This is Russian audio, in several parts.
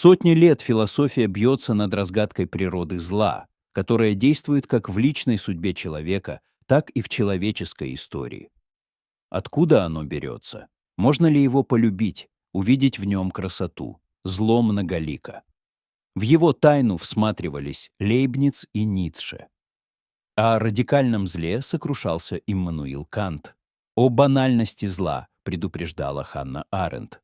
Сотни лет философия бьется над разгадкой природы зла, которая действует как в личной судьбе человека, так и в человеческой истории. Откуда оно берется? Можно ли его полюбить, увидеть в нем красоту? Зло многолико. В его тайну всматривались Лейбниц и Ницше. О радикальном зле сокрушался Иммануил Кант. О банальности зла предупреждала Ханна Аренд.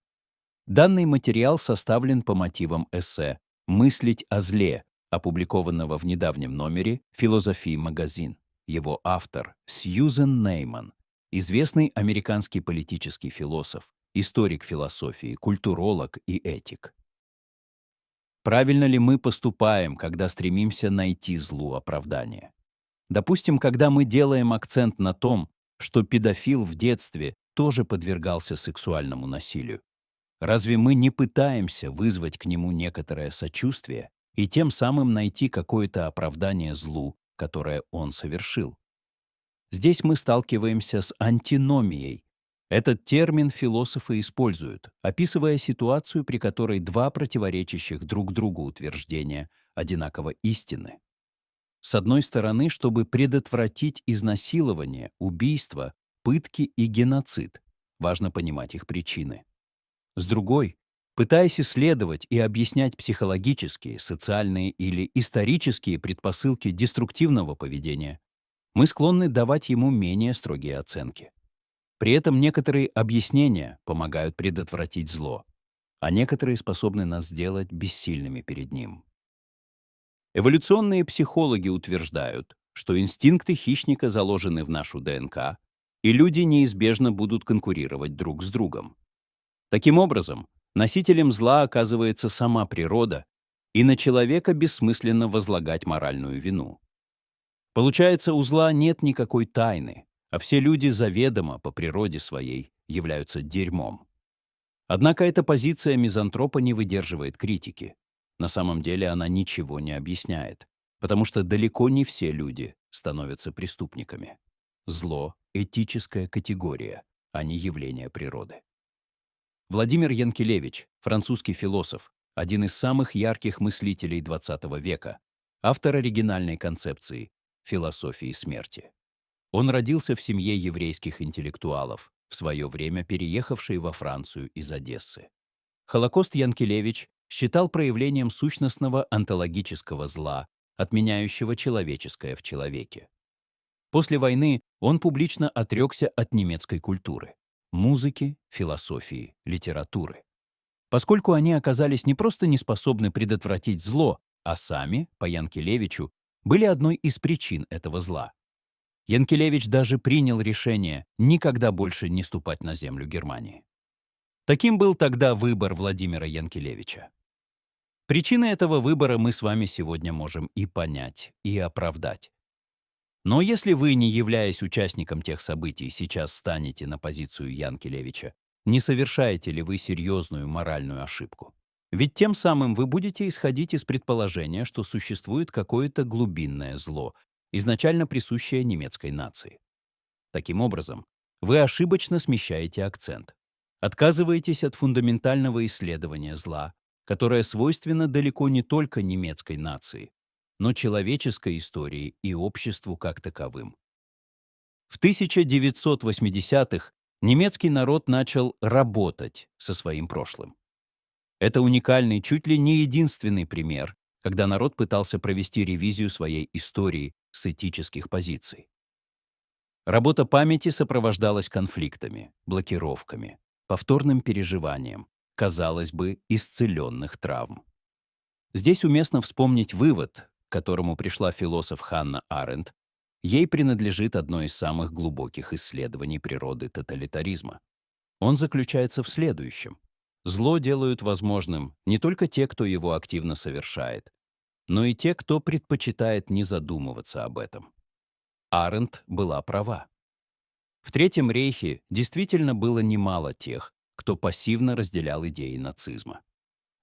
Данный материал составлен по мотивам эссе «Мыслить о зле», опубликованного в недавнем номере «Философии магазин». Его автор Сьюзен Нейман, известный американский политический философ, историк философии, культуролог и этик. Правильно ли мы поступаем, когда стремимся найти злу оправдание? Допустим, когда мы делаем акцент на том, что педофил в детстве тоже подвергался сексуальному насилию. Разве мы не пытаемся вызвать к нему некоторое сочувствие и тем самым найти какое-то оправдание злу, которое он совершил? Здесь мы сталкиваемся с антиномией. Этот термин философы используют, описывая ситуацию, при которой два противоречащих друг другу утверждения одинаково истинны. С одной стороны, чтобы предотвратить изнасилование, убийство, пытки и геноцид, важно понимать их причины. С другой, пытаясь исследовать и объяснять психологические, социальные или исторические предпосылки деструктивного поведения, мы склонны давать ему менее строгие оценки. При этом некоторые объяснения помогают предотвратить зло, а некоторые способны нас сделать бессильными перед ним. Эволюционные психологи утверждают, что инстинкты хищника заложены в нашу ДНК, и люди неизбежно будут конкурировать друг с другом. Таким образом, носителем зла оказывается сама природа, и на человека бессмысленно возлагать моральную вину. Получается, у зла нет никакой тайны, а все люди заведомо по природе своей являются дерьмом. Однако эта позиция мизантропа не выдерживает критики. На самом деле она ничего не объясняет, потому что далеко не все люди становятся преступниками. Зло — этическая категория, а не явление природы. Владимир Янкелевич, французский философ, один из самых ярких мыслителей XX века, автор оригинальной концепции философии смерти. Он родился в семье еврейских интеллектуалов, в свое время переехавшей во Францию из Одессы. Холокост Янкелевич считал проявлением сущностного онтологического зла, отменяющего человеческое в человеке. После войны он публично отрекся от немецкой культуры, музыки, философии, литературы. Поскольку они оказались не просто неспособны предотвратить зло, а сами, по Янкелевичу, были одной из причин этого зла. Янкелевич даже принял решение никогда больше не ступать на землю Германии. Таким был тогда выбор Владимира Янкелевича. Причины этого выбора мы с вами сегодня можем и понять, и оправдать. Но если вы, не являясь участником тех событий, сейчас станете на позицию Янкелевича, не совершаете ли вы серьезную моральную ошибку? Ведь тем самым вы будете исходить из предположения, что существует какое-то глубинное зло, изначально присущее немецкой нации. Таким образом, вы ошибочно смещаете акцент. Отказываетесь от фундаментального исследования зла, которое свойственно далеко не только немецкой нации, но человеческой истории и обществу как таковым. В 1980-х немецкий народ начал работать со своим прошлым. Это уникальный, чуть ли не единственный пример, когда народ пытался провести ревизию своей истории с этических позиций. Работа памяти сопровождалась конфликтами, блокировками, повторным переживанием, казалось бы, исцеленных травм. Здесь уместно вспомнить вывод, к которому пришла философ Ханна Аренд. Ей принадлежит одно из самых глубоких исследований природы тоталитаризма. Он заключается в следующем. Зло делают возможным не только те, кто его активно совершает, но и те, кто предпочитает не задумываться об этом. Аренд была права. В Третьем рейхе действительно было немало тех, кто пассивно разделял идеи нацизма.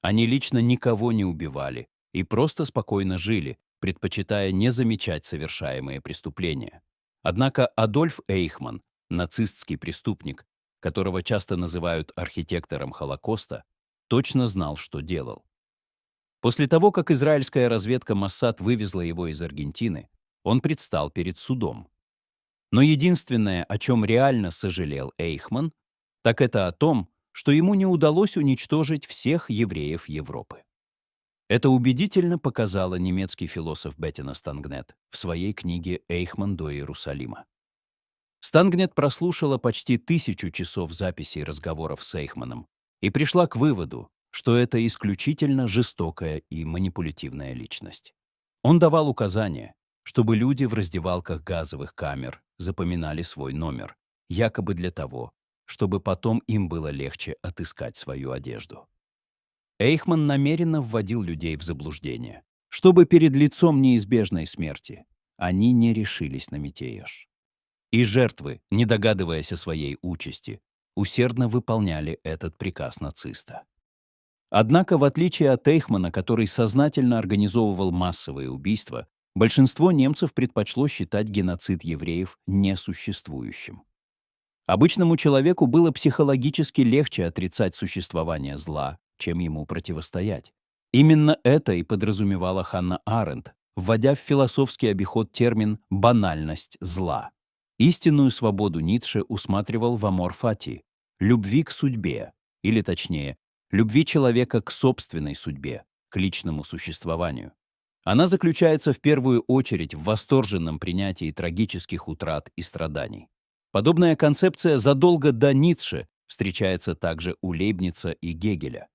Они лично никого не убивали и просто спокойно жили, предпочитая не замечать совершаемые преступления. Однако Адольф Эйхман, нацистский преступник, которого часто называют архитектором Холокоста, точно знал, что делал. После того, как израильская разведка Моссад вывезла его из Аргентины, он предстал перед судом. Но единственное, о чем реально сожалел Эйхман, так это о том, что ему не удалось уничтожить всех евреев Европы. Это убедительно показала немецкий философ Беттина Стангнет в своей книге «Эйхман до Иерусалима». Стангнет прослушала почти 1000 часов записей разговоров с Эйхманом и пришла к выводу, что это исключительно жестокая и манипулятивная личность. Он давал указания, чтобы люди в раздевалках газовых камер запоминали свой номер, якобы для того, чтобы потом им было легче отыскать свою одежду. Эйхман намеренно вводил людей в заблуждение, чтобы перед лицом неизбежной смерти они не решились на мятеж. И жертвы, не догадываясь о своей участи, усердно выполняли этот приказ нациста. Однако, в отличие от Эйхмана, который сознательно организовывал массовые убийства, большинство немцев предпочло считать геноцид евреев несуществующим. Обычному человеку было психологически легче отрицать существование зла, чем ему противостоять. Именно это и подразумевала Ханна Аренд, вводя в философский обиход термин «банальность зла». Истинную свободу Ницше усматривал в амор фати, любви к судьбе, или точнее, любви человека к собственной судьбе, к личному существованию. Она заключается в первую очередь в восторженном принятии трагических утрат и страданий. Подобная концепция задолго до Ницше встречается также у Лейбница и Гегеля.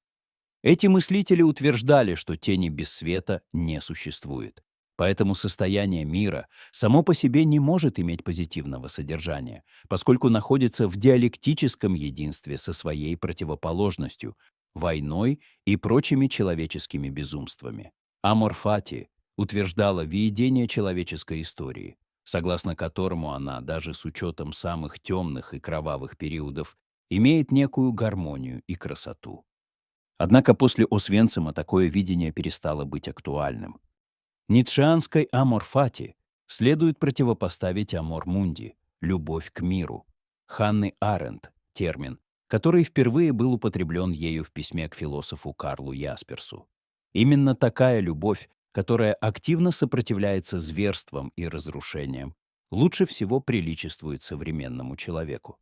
Эти мыслители утверждали, что тени без света не существует. Поэтому состояние мира само по себе не может иметь позитивного содержания, поскольку находится в диалектическом единстве со своей противоположностью, войной и прочими человеческими безумствами. Амор фати утверждала видение человеческой истории, согласно которому она, даже с учетом самых темных и кровавых периодов, имеет некую гармонию и красоту. Однако после Освенцима такое видение перестало быть актуальным. Ницшеанской амор фати следует противопоставить амор мунди, любовь к миру, Ханны Аренд, термин, который впервые был употреблен ею в письме к философу Карлу Ясперсу. Именно такая любовь, которая активно сопротивляется зверствам и разрушениям, лучше всего приличествует современному человеку.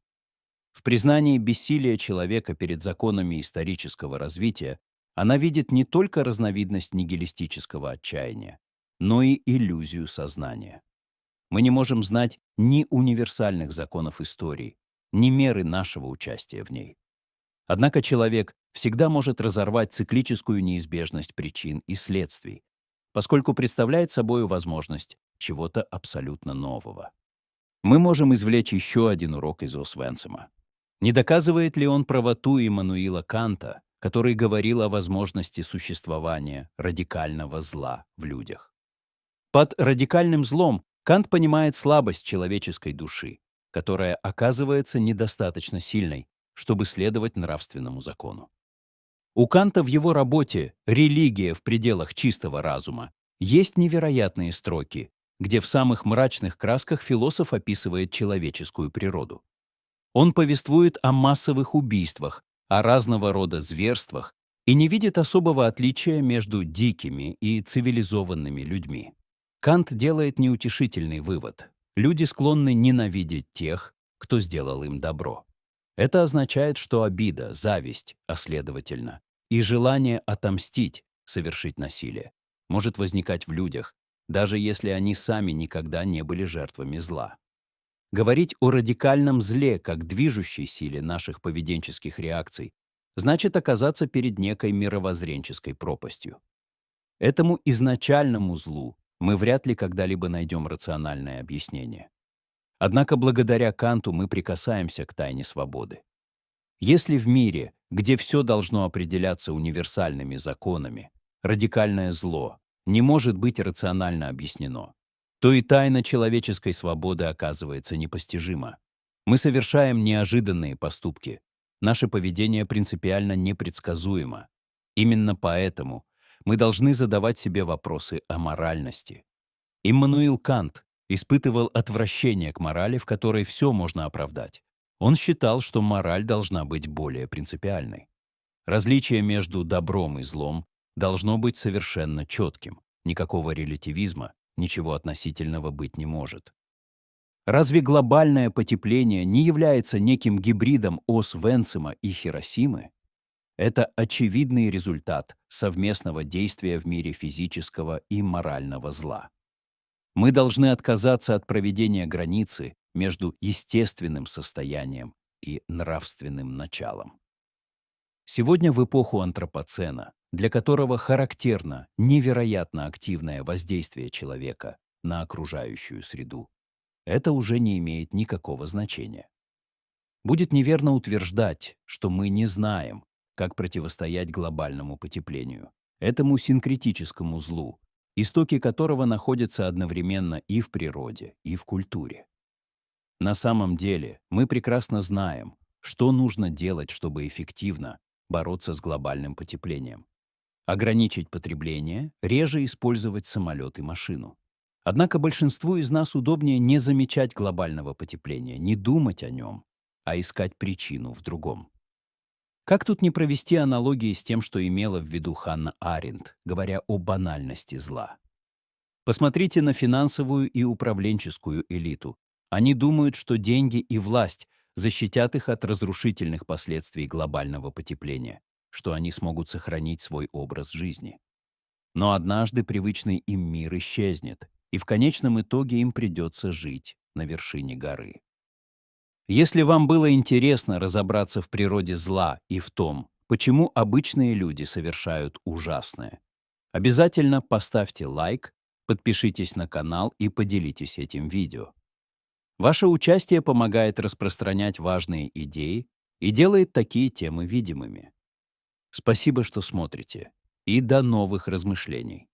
В признании бессилия человека перед законами исторического развития она видит не только разновидность нигилистического отчаяния, но и иллюзию сознания. Мы не можем знать ни универсальных законов истории, ни меры нашего участия в ней. Однако человек всегда может разорвать циклическую неизбежность причин и следствий, поскольку представляет собой возможность чего-то абсолютно нового. Мы можем извлечь еще один урок из Освенцима. Не доказывает ли он правоту Иммануила Канта, который говорил о возможности существования радикального зла в людях? Под радикальным злом Кант понимает слабость человеческой души, которая оказывается недостаточно сильной, чтобы следовать нравственному закону. У Канта в его работе «Религия в пределах чистого разума» есть невероятные строки, где в самых мрачных красках философ описывает человеческую природу. Он повествует о массовых убийствах, о разного рода зверствах и не видит особого отличия между дикими и цивилизованными людьми. Кант делает неутешительный вывод. Люди склонны ненавидеть тех, кто сделал им добро. Это означает, что обида, зависть, а следовательно, и желание отомстить, совершить насилие, может возникать в людях, даже если они сами никогда не были жертвами зла. Говорить о радикальном зле как движущей силе наших поведенческих реакций значит оказаться перед некой мировоззренческой пропастью. Этому изначальному злу мы вряд ли когда-либо найдем рациональное объяснение. Однако благодаря Канту мы прикасаемся к тайне свободы. Если в мире, где все должно определяться универсальными законами, радикальное зло не может быть рационально объяснено, то и тайна человеческой свободы оказывается непостижима. Мы совершаем неожиданные поступки. Наше поведение принципиально непредсказуемо. Именно поэтому мы должны задавать себе вопросы о моральности. Иммануил Кант испытывал отвращение к морали, в которой все можно оправдать. Он считал, что мораль должна быть более принципиальной. Различие между добром и злом должно быть совершенно четким. Никакого релятивизма, ничего относительного быть не может. Разве глобальное потепление не является неким гибридом ос Венцима и Хиросимы? Это очевидный результат совместного действия в мире физического и морального зла. Мы должны отказаться от проведения границы между естественным состоянием и нравственным началом. Сегодня в эпоху антропоцена, для которого характерно невероятно активное воздействие человека на окружающую среду, это уже не имеет никакого значения. Будет неверно утверждать, что мы не знаем, как противостоять глобальному потеплению, этому синкретическому злу, истоки которого находятся одновременно и в природе, и в культуре. На самом деле мы прекрасно знаем, что нужно делать, чтобы эффективно бороться с глобальным потеплением. Ограничить потребление, реже использовать самолет и машину. Однако большинству из нас удобнее не замечать глобального потепления, не думать о нем, а искать причину в другом. Как тут не провести аналогии с тем, что имела в виду Ханна Аренд, говоря о банальности зла? Посмотрите на финансовую и управленческую элиту. Они думают, что деньги и власть защитят их от разрушительных последствий глобального потепления, что они смогут сохранить свой образ жизни. Но однажды привычный им мир исчезнет, и в конечном итоге им придется жить на вершине горы. Если вам было интересно разобраться в природе зла и в том, почему обычные люди совершают ужасное, обязательно поставьте лайк, подпишитесь на канал и поделитесь этим видео. Ваше участие помогает распространять важные идеи и делает такие темы видимыми. Спасибо, что смотрите, и до новых размышлений.